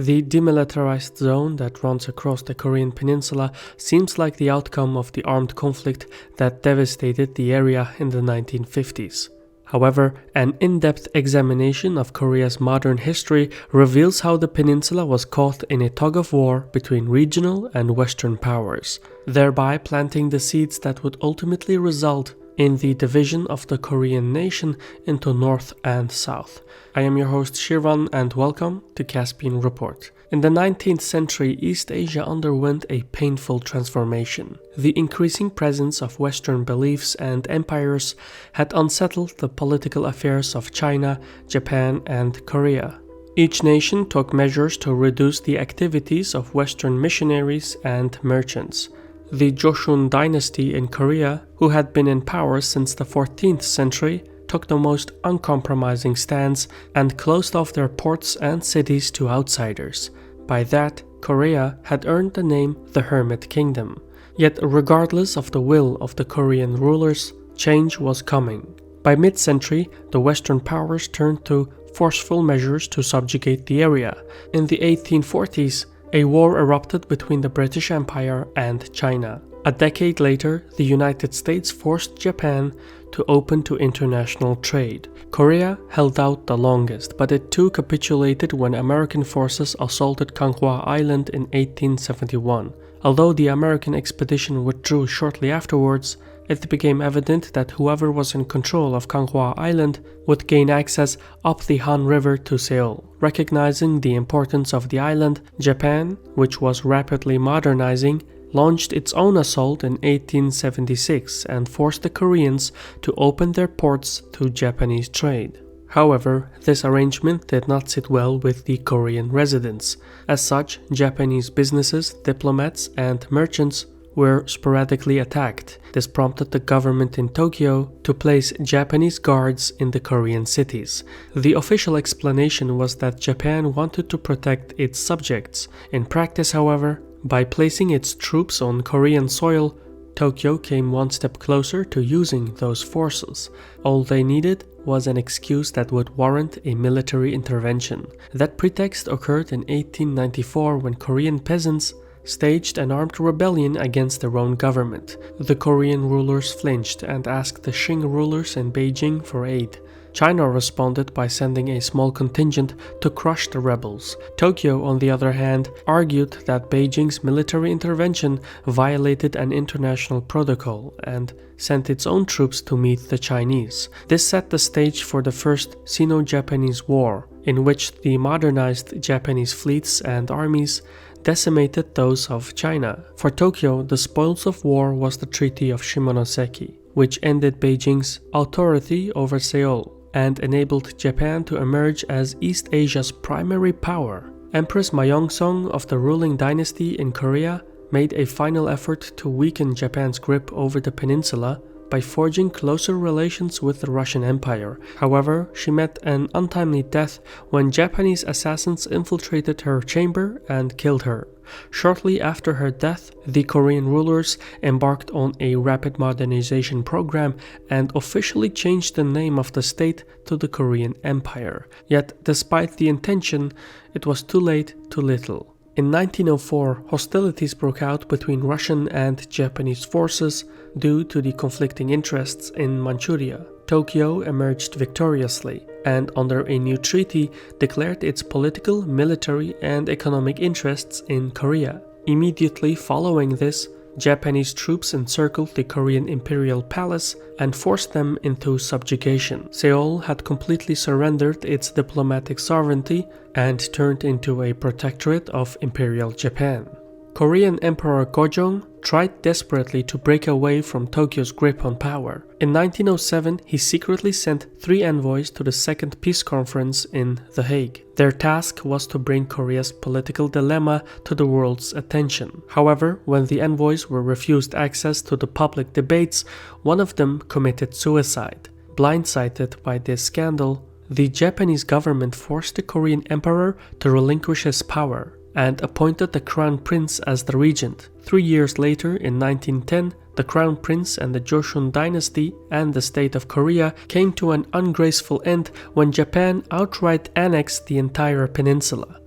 The demilitarized zone that runs across the Korean Peninsula seems like the outcome of the armed conflict that devastated the area in the 1950s. However, an in-depth examination of Korea's modern history reveals how the peninsula was caught in a tug-of-war between regional and Western powers, thereby planting the seeds that would ultimately result in the division of the Korean nation into North and South. I am your host Shirvan and welcome to Caspian Report. In the 19th century, East Asia underwent a painful transformation. The increasing presence of Western beliefs and empires had unsettled the political affairs of China, Japan, and Korea. Each nation took measures to reduce the activities of Western missionaries and merchants. The Joseon dynasty in Korea, who had been in power since the 14th century, took the most uncompromising stance and closed off their ports and cities to outsiders. By that, Korea had earned the name the Hermit Kingdom. Yet regardless of the will of the Korean rulers, change was coming. By mid-century, the Western powers turned to forceful measures to subjugate the area. In the 1840s, a war erupted between the British Empire and China. A decade later, the United States forced Japan to open to international trade. Korea held out the longest, but it too capitulated when American forces assaulted Ganghwa Island in 1871. Although the American expedition withdrew shortly afterwards, it became evident that whoever was in control of Ganghwa Island would gain access up the Han River to Seoul. Recognizing the importance of the island, Japan, which was rapidly modernizing, launched its own assault in 1876 and forced the Koreans to open their ports to Japanese trade. However, this arrangement did not sit well with the Korean residents. As such, Japanese businesses, diplomats, and merchants were sporadically attacked. This prompted the government in Tokyo to place Japanese guards in the Korean cities. The official explanation was that Japan wanted to protect its subjects. In practice, however, by placing its troops on Korean soil, Tokyo came one step closer to using those forces. All they needed was an excuse that would warrant a military intervention. That pretext occurred in 1894 when Korean peasants staged an armed rebellion against their own government. The Korean rulers flinched and asked the Qing rulers in Beijing for aid. China responded by sending a small contingent to crush the rebels. Tokyo, on the other hand, argued that Beijing's military intervention violated an international protocol and sent its own troops to meet the Chinese. This set the stage for the First Sino-Japanese War, in which the modernized Japanese fleets and armies decimated those of China. For Tokyo, the spoils of war was the Treaty of Shimonoseki, which ended Beijing's authority over Seoul and enabled Japan to emerge as East Asia's primary power. Empress Myeongsong of the ruling dynasty in Korea made a final effort to weaken Japan's grip over the peninsula by forging closer relations with the Russian Empire. However, she met an untimely death when Japanese assassins infiltrated her chamber and killed her. Shortly after her death, the Korean rulers embarked on a rapid modernization program and officially changed the name of the state to the Korean Empire. Yet, despite the intention, it was too late, too little. In 1904, hostilities broke out between Russian and Japanese forces due to the conflicting interests in Manchuria. Tokyo emerged victoriously and, under a new treaty, declared its political, military, and economic interests in Korea. Immediately following this, Japanese troops encircled the Korean imperial palace and forced them into subjugation. Seoul had completely surrendered its diplomatic sovereignty and turned into a protectorate of Imperial Japan. Korean Emperor Gojong tried desperately to break away from Tokyo's grip on power. In 1907, he secretly sent 3 envoys to the Second Peace Conference in The Hague. Their task was to bring Korea's political dilemma to the world's attention. However, when the envoys were refused access to the public debates, one of them committed suicide. Blindsided by this scandal, the Japanese government forced the Korean emperor to relinquish his power and appointed the Crown Prince as the regent. 3 years later, in 1910, the Crown Prince and the Joseon dynasty and the state of Korea came to an ungraceful end when Japan outright annexed the entire peninsula.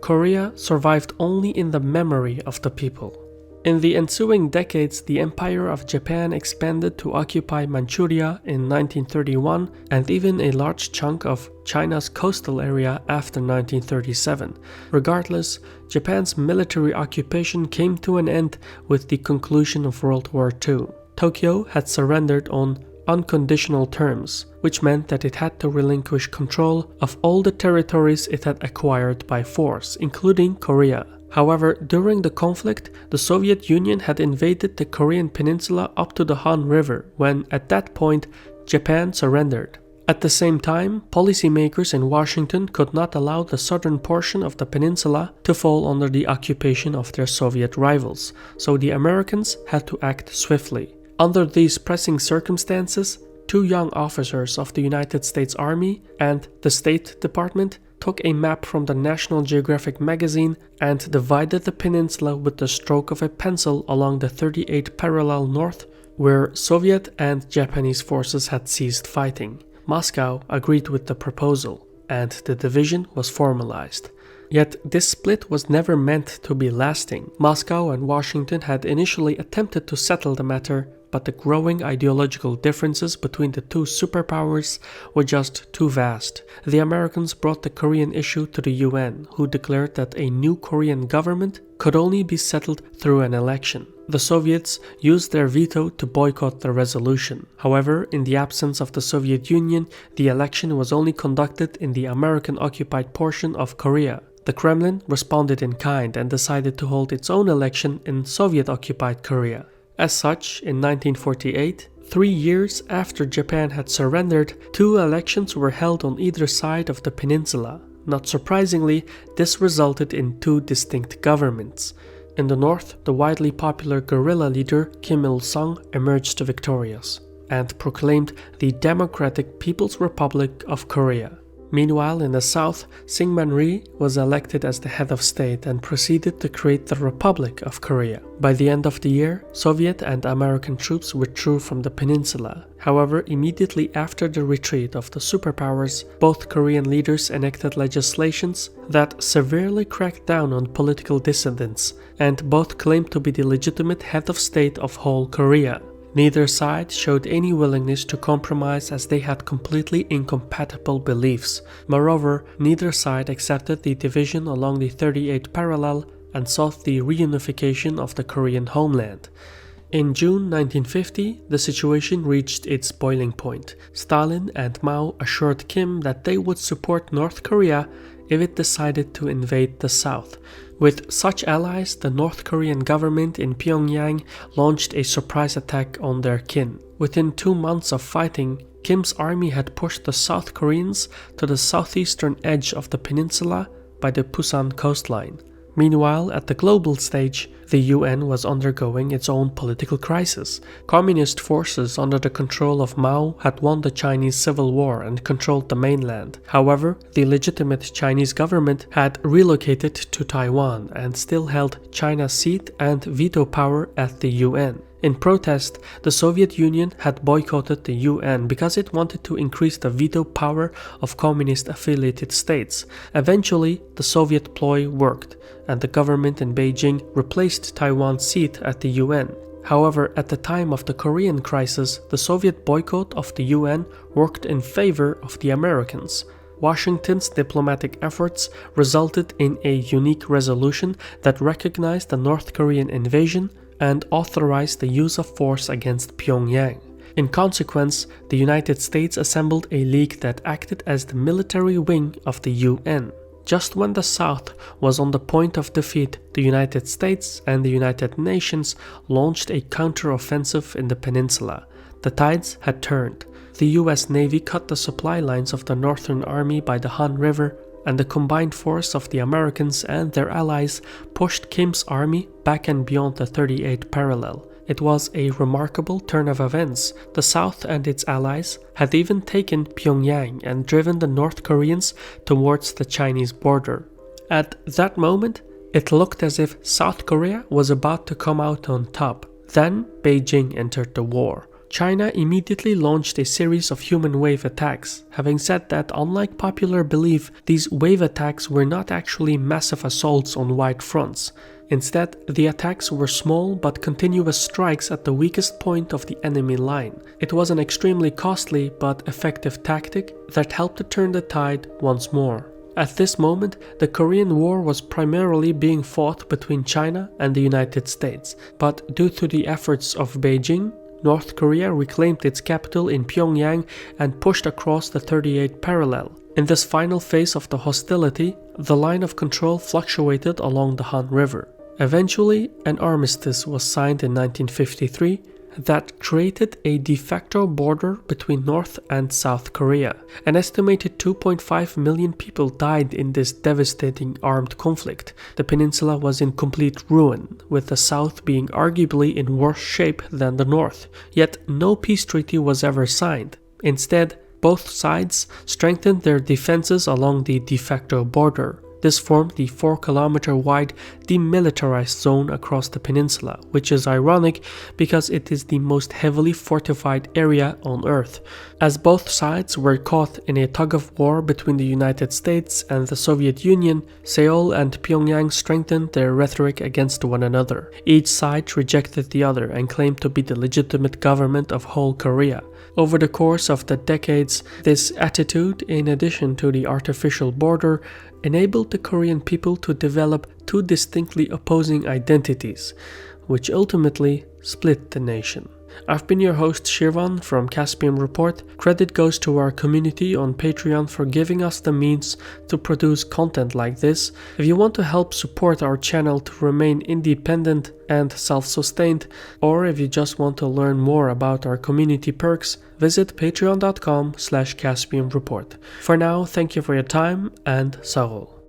Korea survived only in the memory of the people. In the ensuing decades, the Empire of Japan expanded to occupy Manchuria in 1931 and even a large chunk of China's coastal area after 1937. Regardless, Japan's military occupation came to an end with the conclusion of World War II. Tokyo had surrendered on unconditional terms, which meant that it had to relinquish control of all the territories it had acquired by force, including Korea. However, during the conflict, the Soviet Union had invaded the Korean Peninsula up to the Han River when, at that point, Japan surrendered. At the same time, policymakers in Washington could not allow the southern portion of the peninsula to fall under the occupation of their Soviet rivals, so the Americans had to act swiftly. Under these pressing circumstances, two young officers of the United States Army and the State Department took a map from the National Geographic magazine and divided the peninsula with the stroke of a pencil along the 38 parallel north, where Soviet and Japanese forces had ceased fighting. Moscow agreed with the proposal, and the division was formalized. Yet this split was never meant to be lasting. Moscow and Washington had initially attempted to settle the matter, but the growing ideological differences between the two superpowers were just too vast. The Americans brought the Korean issue to the UN, who declared that a new Korean government could only be settled through an election. The Soviets used their veto to boycott the resolution. However, in the absence of the Soviet Union, the election was only conducted in the American-occupied portion of Korea. The Kremlin responded in kind and decided to hold its own election in Soviet-occupied Korea. As such, in 1948, 3 years after Japan had surrendered, two elections were held on either side of the peninsula. Not surprisingly, this resulted in two distinct governments. In the north, the widely popular guerrilla leader Kim Il-sung emerged victorious and proclaimed the Democratic People's Republic of Korea. Meanwhile, in the south, Syngman Rhee was elected as the head of state and proceeded to create the Republic of Korea. By the end of the year, Soviet and American troops withdrew from the peninsula. However, immediately after the retreat of the superpowers, both Korean leaders enacted legislations that severely cracked down on political dissidents, and both claimed to be the legitimate head of state of whole Korea. Neither side showed any willingness to compromise as they had completely incompatible beliefs. Moreover, neither side accepted the division along the 38 parallel and sought the reunification of the Korean homeland. In June 1950, the situation reached its boiling point. Stalin and Mao assured Kim that they would support North Korea if it decided to invade the south. With such allies, the North Korean government in Pyongyang launched a surprise attack on their kin. Within 2 months of fighting, Kim's army had pushed the South Koreans to the southeastern edge of the peninsula by the Pusan coastline. Meanwhile, at the global stage, the UN was undergoing its own political crisis. Communist forces under the control of Mao had won the Chinese Civil War and controlled the mainland. However, the legitimate Chinese government had relocated to Taiwan and still held China's seat and veto power at the UN. In protest, the Soviet Union had boycotted the UN because it wanted to increase the veto power of communist-affiliated states. Eventually, the Soviet ploy worked, and the government in Beijing replaced Taiwan's seat at the UN. However, at the time of the Korean crisis, the Soviet boycott of the UN worked in favor of the Americans. Washington's diplomatic efforts resulted in a unique resolution that recognized the North Korean invasion and authorized the use of force against Pyongyang. In consequence, the United States assembled a league that acted as the military wing of the UN. Just when the South was on the point of defeat, the United States and the United Nations launched a counter-offensive in the peninsula. The tides had turned. The US Navy cut the supply lines of the Northern Army by the Han River, and the combined force of the Americans and their allies pushed Kim's army back and beyond the 38 parallel. It was a remarkable turn of events. The South and its allies had even taken Pyongyang and driven the North Koreans towards the Chinese border. At that moment, it looked as if South Korea was about to come out on top. Then Beijing entered the war. China immediately launched a series of human wave attacks, having said that unlike popular belief, these wave attacks were not actually massive assaults on wide fronts. Instead, the attacks were small but continuous strikes at the weakest point of the enemy line. It was an extremely costly but effective tactic that helped to turn the tide once more. At this moment, the Korean War was primarily being fought between China and the United States, but due to the efforts of Beijing, North Korea reclaimed its capital in Pyongyang and pushed across the 38th parallel. In this final phase of the hostility, the line of control fluctuated along the Han River. Eventually, an armistice was signed in 1953 that created a de facto border between North and South Korea. An estimated 2.5 million people died in this devastating armed conflict. The peninsula was in complete ruin, with the South being arguably in worse shape than the North. Yet no peace treaty was ever signed. Instead, both sides strengthened their defenses along the de facto border. This formed the 4-kilometer-wide Demilitarized zone across the peninsula, which is ironic because it is the most heavily fortified area on Earth. As both sides were caught in a tug-of-war between the United States and the Soviet Union, Seoul and Pyongyang strengthened their rhetoric against one another. Each side rejected the other and claimed to be the legitimate government of whole Korea. Over the course of the decades, this attitude, in addition to the artificial border, enabled the Korean people to develop two distinctly opposing identities, which ultimately split the nation. I've been your host Shirvan from Caspian Report. Credit goes to our community on Patreon for giving us the means to produce content like this. If you want to help support our channel to remain independent and self-sustained, or if you just want to learn more about our community perks, visit patreon.com/CaspianReport. For now, thank you for your time and Sarol.